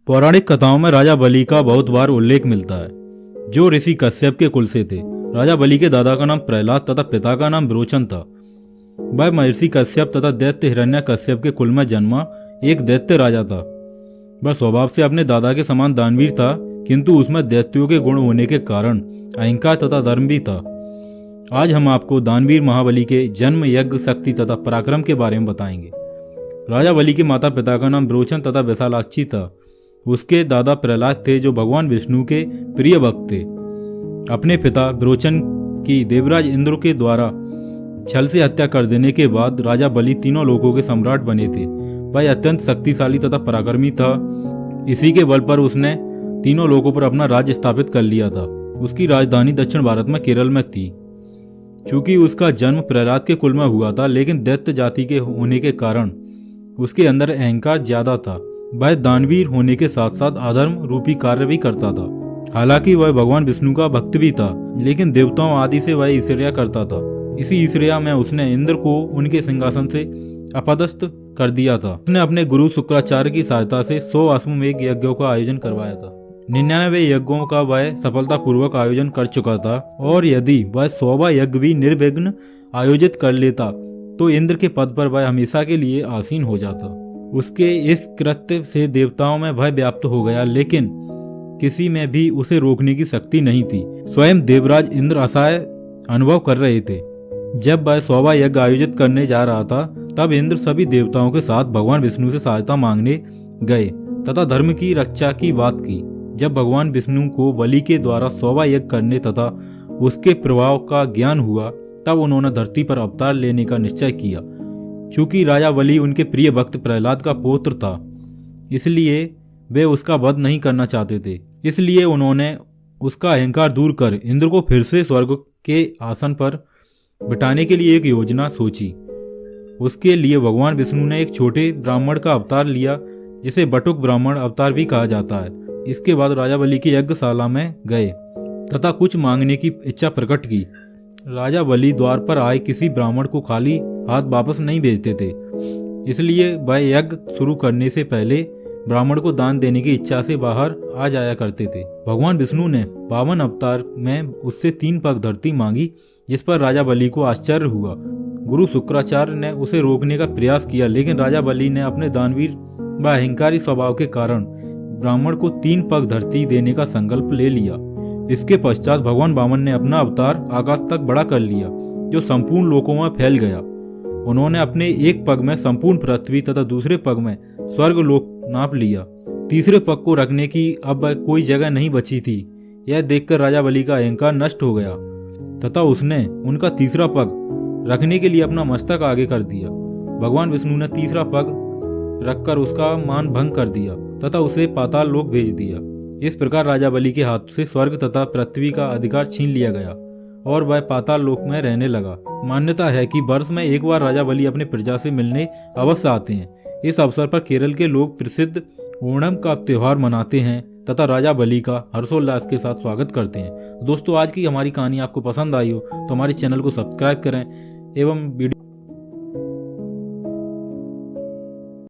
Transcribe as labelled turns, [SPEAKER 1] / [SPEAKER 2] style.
[SPEAKER 1] पौराणिक कथाओं में राजा बलि का बहुत बार उल्लेख मिलता है, जो ऋषि कश्यप के कुल से थे। राजा बलि के दादा का नाम प्रहलाद तथा पिता का नाम विरोचन था। वह महर्षि कश्यप तथा दैत्य हिरण्य कश्यप के कुल में जन्मा एक दैत्य राजा था। वह स्वभाव से अपने दादा के समान दानवीर था, किंतु उसमें दैत्यों के गुण होने के कारण अहंकार तथा धर्म भी था। आज हम आपको दानवीर महाबली के जन्म, यज्ञ, शक्ति तथा पराक्रम के बारे में बताएंगे। राजा बलि के माता पिता का नाम विरोचन तथा विशालाक्षी था। उसके दादा प्रहलाद थे, जो भगवान विष्णु के प्रिय भक्त थे। अपने पिता विरोचन की देवराज इंद्र के द्वारा छल से हत्या कर देने के बाद राजा बलि तीनों लोकों के सम्राट बने थे। वह अत्यंत शक्तिशाली तथा पराक्रमी था। इसी के बल पर उसने तीनों लोकों पर अपना राज्य स्थापित कर लिया था। उसकी राजधानी दक्षिण भारत में केरल में थी। चूंकि उसका जन्म प्रहलाद के कुल में हुआ था, लेकिन दैत्य जाति के होने के कारण उसके अंदर अहंकार ज्यादा था। वह दानवीर होने के साथ साथ अधर्म रूपी कार्य भी करता था। हालांकि वह भगवान विष्णु का भक्त भी था, लेकिन देवताओं आदि से वह ईर्ष्या करता था। इसी ईर्ष्या में उसने इंद्र को उनके सिंहासन से अपदस्थ कर दिया था। उसने अपने गुरु शुक्राचार्य की सहायता से 100 अश्वमेध यज्ञों का आयोजन करवाया था। 99 यज्ञों का वह सफलतापूर्वक आयोजन कर चुका था, और यदि वह 100वां यज्ञ भी निर्विघ्न आयोजित कर लेता तो इंद्र के पद पर वह हमेशा के लिए आसीन हो जाता। उसके इस कृत्य से देवताओं में भय व्याप्त हो गया, लेकिन किसी में भी उसे रोकने की शक्ति नहीं थी। स्वयं देवराज इंद्र असहाय अनुभव कर रहे थे। जब वह 100वां यज्ञ आयोजित करने जा रहा था, तब इंद्र सभी देवताओं के साथ भगवान विष्णु से सहायता मांगने गए तथा धर्म की रक्षा की बात की। जब भगवान विष्णु को बलि के द्वारा 100वां यज्ञ करने तथा उसके प्रभाव का ज्ञान हुआ, तब उन्होंने धरती पर अवतार लेने का निश्चय किया। चूंकि राजा बलि उनके प्रिय भक्त प्रहलाद का पुत्र था, इसलिए वे उसका वध नहीं करना चाहते थे। इसलिए उन्होंने उसका अहंकार दूर कर इंद्र को फिर से स्वर्ग के आसन पर बिठाने के लिए एक योजना सोची। उसके लिए भगवान विष्णु ने एक छोटे ब्राह्मण का अवतार लिया, जिसे बटुक ब्राह्मण अवतार भी कहा जाता है। इसके बाद राजा बलि की यज्ञशाला में गए तथा कुछ मांगने की इच्छा प्रकट की। राजा बलि द्वार पर आए किसी ब्राह्मण को खाली हाथ वापस नहीं भेजते थे, इसलिए वह यज्ञ शुरू करने से पहले ब्राह्मण को दान देने की इच्छा से बाहर आ जाया करते थे। भगवान विष्णु ने 52 अवतार में उससे 3 पग धरती मांगी, जिस पर राजा बलि को आश्चर्य हुआ। गुरु शुक्राचार्य ने उसे रोकने का प्रयास किया, लेकिन राजा बलि ने अपने दानवीर व अहंकारी स्वभाव के कारण ब्राह्मण को 3 पग धरती देने का संकल्प ले लिया। इसके पश्चात भगवान वामन ने अपना अवतार आकाश तक बड़ा कर लिया, जो संपूर्ण लोकों में फैल गया। उन्होंने अपने एक पग में संपूर्ण पृथ्वी तथा दूसरे पग में स्वर्ग लोक नाप लिया। तीसरे पग को रखने की अब कोई जगह नहीं बची थी। यह देखकर राजा बलि का अहंकार नष्ट हो गया तथा उसने उनका तीसरा पग रखने के लिए अपना मस्तक आगे कर दिया। भगवान विष्णु ने तीसरा पग रखकर उसका मान भंग कर दिया तथा उसे पाताल लोक भेज दिया। इस प्रकार राजा बलि के हाथ से स्वर्ग तथा पृथ्वी का अधिकार छीन लिया गया और वह पाताल लोक में रहने लगा। मान्यता है कि वर्ष में एक बार राजा बलि अपने प्रजा से मिलने अवश्य आते हैं। इस अवसर पर केरल के लोग प्रसिद्ध ओणम का त्योहार मनाते हैं तथा राजा बलि का हर्षोल्लास के साथ स्वागत करते हैं। दोस्तों, आज की हमारी कहानी आपको पसंद आई हो तो हमारे चैनल को सब्सक्राइब करें एवं वीडियो